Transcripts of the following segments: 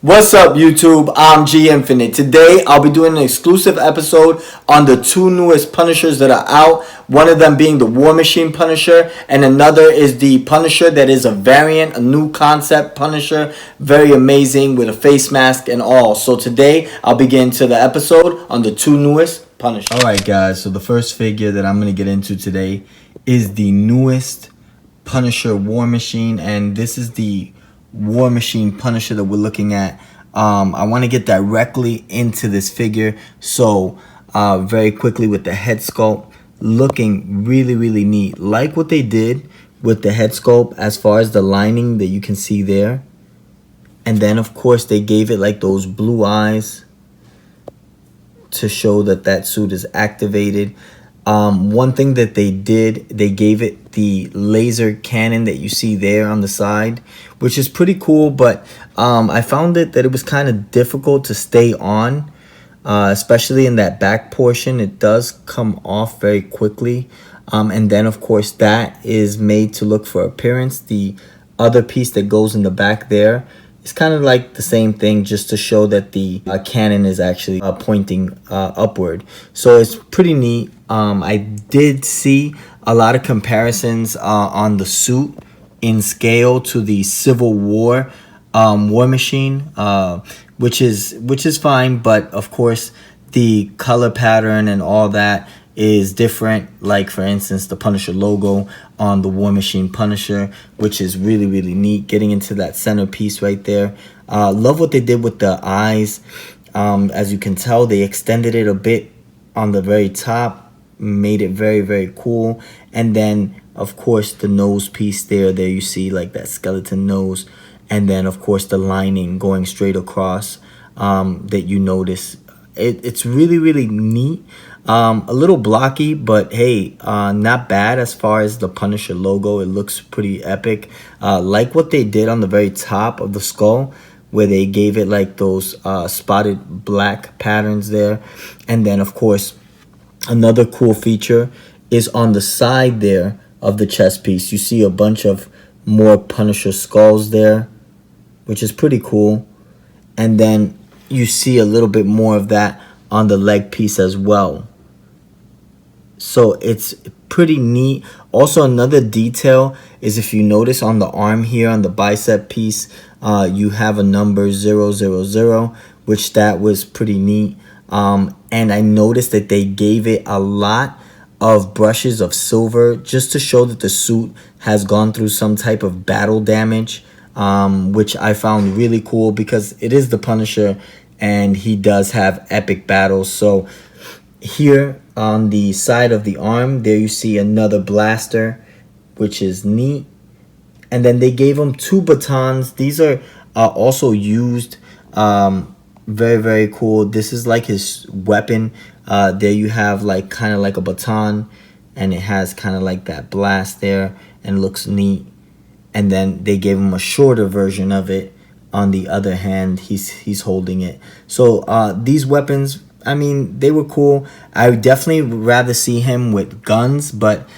What's up, YouTube? I'm G Infinite. Today, I'll be doing an exclusive episode on the two newest Punishers that are out. One of them being the War Machine Punisher, and another is the Punisher that is a variant, a new concept Punisher. Very amazing with a face mask and all. So today, I'll begin to the episode on the two newest Punishers. Alright, guys. So the first figure that I'm going to get into today is the newest Punisher War Machine, and this is the War Machine Punisher that we're looking at. I want to get directly into this figure. So very quickly with the head sculpt, looking really neat. Like what they did with the head sculpt as far as the lining that you can see there. And then of course they gave it like those blue eyes to show that that suit is activated. One thing that they did, they gave it the laser cannon that you see there on the side, which is pretty cool, but I found that it was kind of difficult to stay on, especially in that back portion. It does come off very quickly, and then of course that is made to look for appearance. The other piece that goes in the back there, it's kind of like the same thing, just to show that the cannon is actually pointing upward. So it's pretty neat. I did see a lot of comparisons on the suit in scale to the Civil War War Machine, which is fine, but of course the color pattern and all that is different. Like for instance, the Punisher logo on the War Machine Punisher, which is really neat, getting into that centerpiece right there. Love what they did with the eyes. As you can tell, they extended it a bit on the very top, made it very cool. And then of course the nose piece there you see like that skeleton nose, and then of course the lining going straight across that you notice. It's really neat. A little blocky, but hey, not bad as far as the Punisher logo. It looks pretty epic. Like what they did on the very top of the skull, where they gave it like those spotted black patterns there. And then of course another cool feature is on the side there of the chest piece. You see a bunch of more Punisher skulls there, which is pretty cool. And then you see a little bit more of that on the leg piece as well. So it's pretty neat. Also, another detail is, if you notice on the arm here, on the bicep piece, you have a number 000, which that was pretty neat. And I noticed that they gave it a lot of brushes of silver, just to show that the suit has gone through some type of battle damage, which I found really cool, because it is the Punisher and he does have epic battles. So here on the side of the arm, there you see another blaster, which is neat. And then they gave him two batons. These are also used. Very cool. This is like his weapon. There you have like kind of like a baton, and it has kind of like that blast there, and looks neat. And then they gave him a shorter version of it. On the other hand, he's holding it. So these weapons, I mean, they were cool. I would definitely rather see him with guns, but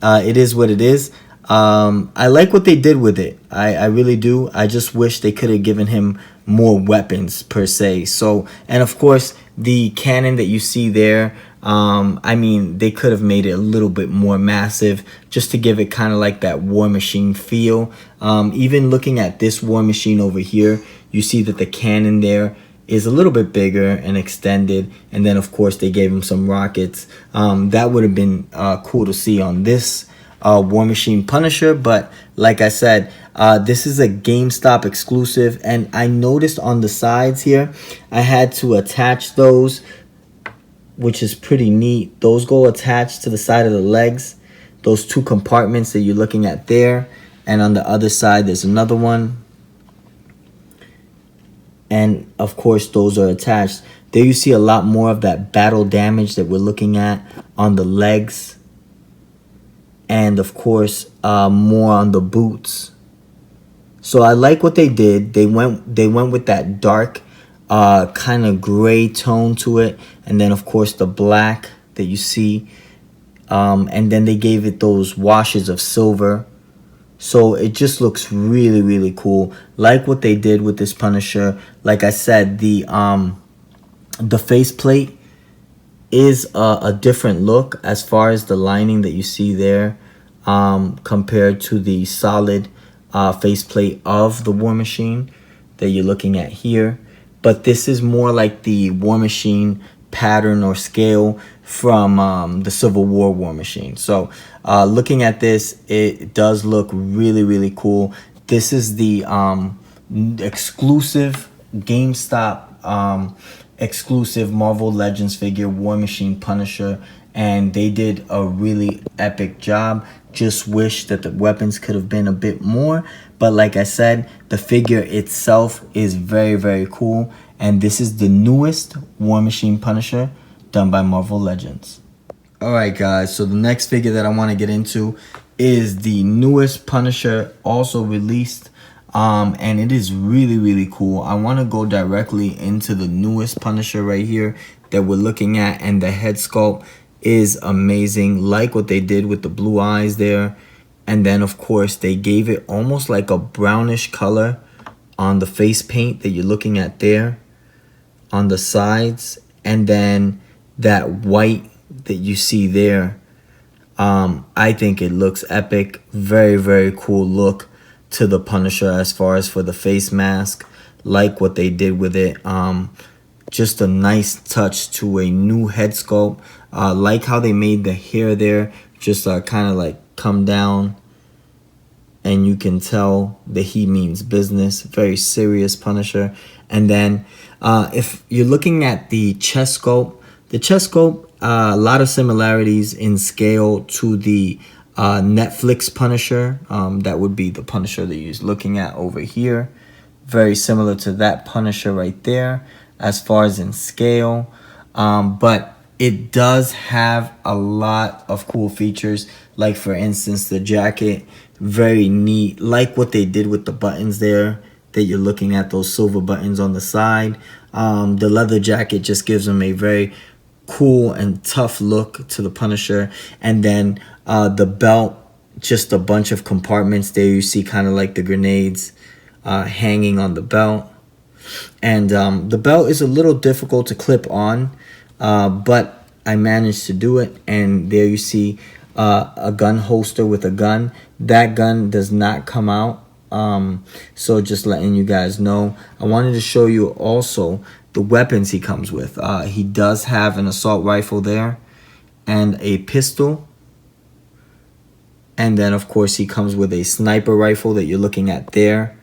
it is what it is. I like what they did with it. I really do. I just wish they could have given him more weapons per se. So, and of course, the cannon that you see there, I mean, they could have made it a little bit more massive, just to give it kind of like that War Machine feel. Even looking at this War Machine over here, you see that the cannon there is a little bit bigger and extended. And then of course they gave him some rockets. That would have been cool to see on this War Machine Punisher. But like I said, this is a GameStop exclusive, and I noticed on the sides here I had to attach those, which is pretty neat. Those go attached to the side of the legs, those two compartments that you're looking at there. And on the other side there's another one, and of course those are attached. There you see a lot more of that battle damage that we're looking at on the legs, and of course more on the boots. So I like what they did. They went with that dark kind of gray tone to it, and then of course the black that you see, and then they gave it those washes of silver, So it just looks really, really cool. Like what they did with this Punisher. Like I said, the faceplate is a different look as far as the lining that you see there, compared to the solid faceplate of the War Machine that you're looking at here. But this is more like the War Machine pattern or scale from the Civil War Machine. So looking at this, it does look really, really cool. This is the exclusive GameStop exclusive Marvel Legends figure, War Machine Punisher, and they did a really epic job. Just wish that the weapons could have been a bit more, but like I said, the figure itself is very, very cool, and this is the newest War Machine Punisher done by Marvel Legends. Alright guys, so the next figure that I want to get into is the newest Punisher, also released, and it is really, really cool. I want to go directly into the newest Punisher right here that we're looking at, and the head sculpt is amazing. Like what they did with the blue eyes there, and then of course they gave it almost like a brownish color on the face paint that you're looking at there on the sides, and then that white that you see there. I think it looks epic. Very, very cool look to the Punisher as far as for the face mask. Like what they did with it. Just a nice touch to a new head sculpt. Like how they made the hair there just kind of like come down, and you can tell that he means business. Very serious Punisher. And then if you're looking at the chest sculpt, a lot of similarities in scale to the Netflix Punisher. That would be the Punisher that you're looking at over here. Very similar to that Punisher right there as far as in scale. But it does have a lot of cool features. Like for instance, the jacket, very neat. Like what they did with the buttons there that you're looking at, those silver buttons on the side. The leather jacket just gives them a very cool and tough look to the Punisher. And then the belt, just a bunch of compartments there. You see kind of like the grenades hanging on the belt. And the belt is a little difficult to clip on, but I managed to do it. And there you see a gun holster with a gun. That gun does not come out. So just letting you guys know. I wanted to show you also the weapons he comes with. He does have an assault rifle there and a pistol, and then of course he comes with a sniper rifle that you're looking at there,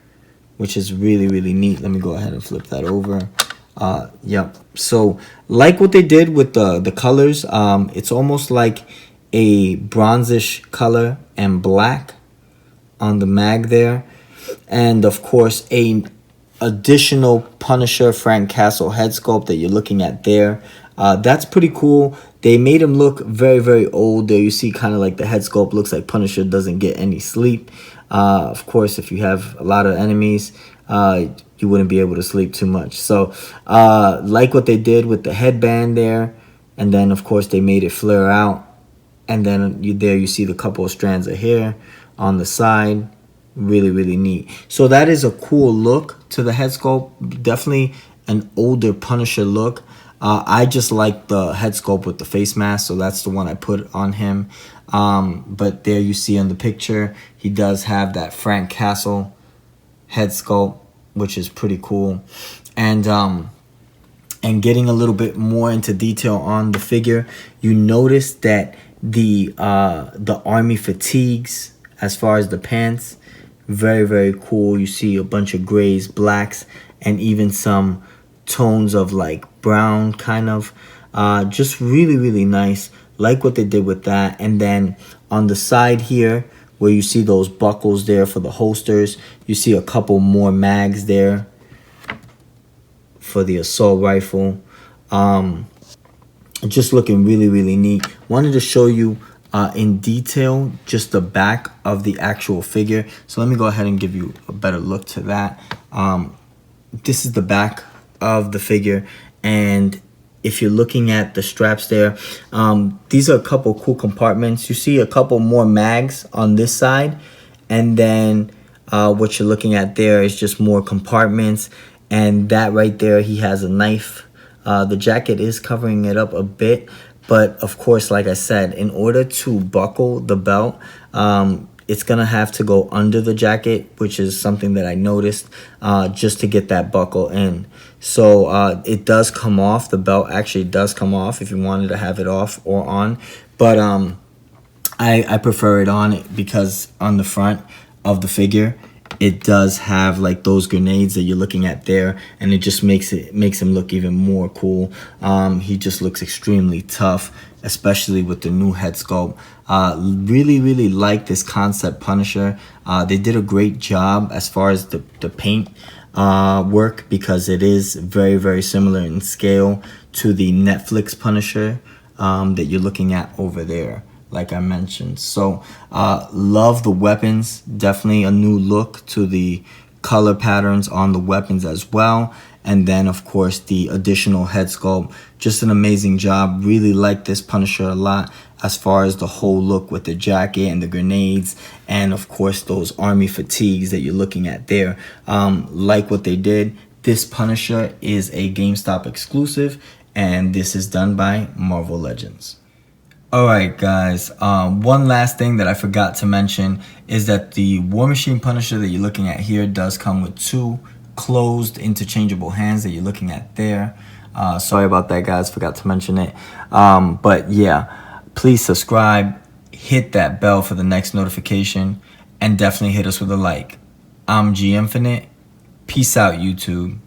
which is really, really neat. Let me go ahead and flip that over. Yep. So like what they did with the colors, it's almost like a bronzish color and black on the mag there, and of course a additional Punisher Frank Castle head sculpt that you're looking at there. That's pretty cool. They made him look very, very old there. You see kind of like the head sculpt looks like Punisher doesn't get any sleep. Of course, if you have a lot of enemies, you wouldn't be able to sleep too much. So like what they did with the headband there, and then of course they made it flare out, and then there you see the couple of strands of hair on the side. Really, really neat. So that is a cool look to the head sculpt. Definitely an older Punisher look. I just like the head sculpt with the face mask, so that's the one I put on him. But there you see in the picture, he does have that Frank Castle head sculpt, which is pretty cool. And getting a little bit more into detail on the figure, you notice that the army fatigues as far as the pants, very, very cool. You see a bunch of grays, blacks, and even some tones of like brown kind of. Just really, really nice. Like what they did with that. And then on the side here, where you see those buckles there for the holsters, you see a couple more mags there for the assault rifle. Just looking really, really neat. Wanted to show you in detail just the back of the actual figure. So let me go ahead and give you a better look to that. This is the back of the figure, and if you're looking at the straps there, these are a couple cool compartments. You see a couple more mags on this side, And then what you're looking at there is just more compartments. And that right there, he has a knife. The jacket is covering it up a bit. But of course, like I said, in order to buckle the belt, it's going to have to go under the jacket, which is something that I noticed, just to get that buckle in. So it does come off. The belt actually does come off if you wanted to have it off or on. But I prefer it on because on the front of the figure, it does have like those grenades that you're looking at there, and it just makes him look even more cool. He just looks extremely tough, especially with the new head sculpt. Really like this concept Punisher. They did a great job as far as the paint work, because it is very similar in scale to the Netflix Punisher that you're looking at over there, like I mentioned. So love the weapons. Definitely a new look to the color patterns on the weapons as well. And then of course the additional head sculpt, just an amazing job. Really like this Punisher a lot as far as the whole look with the jacket and the grenades, and of course those army fatigues that you're looking at there. Like what they did. This Punisher is a GameStop exclusive, and this is done by Marvel Legends. Alright guys, one last thing that I forgot to mention is that the War Machine Punisher that you're looking at here does come with two closed interchangeable hands that you're looking at there. Sorry about that guys, forgot to mention it. But yeah, please subscribe, hit that bell for the next notification, and definitely hit us with a like. I'm G Infinite. Peace out YouTube.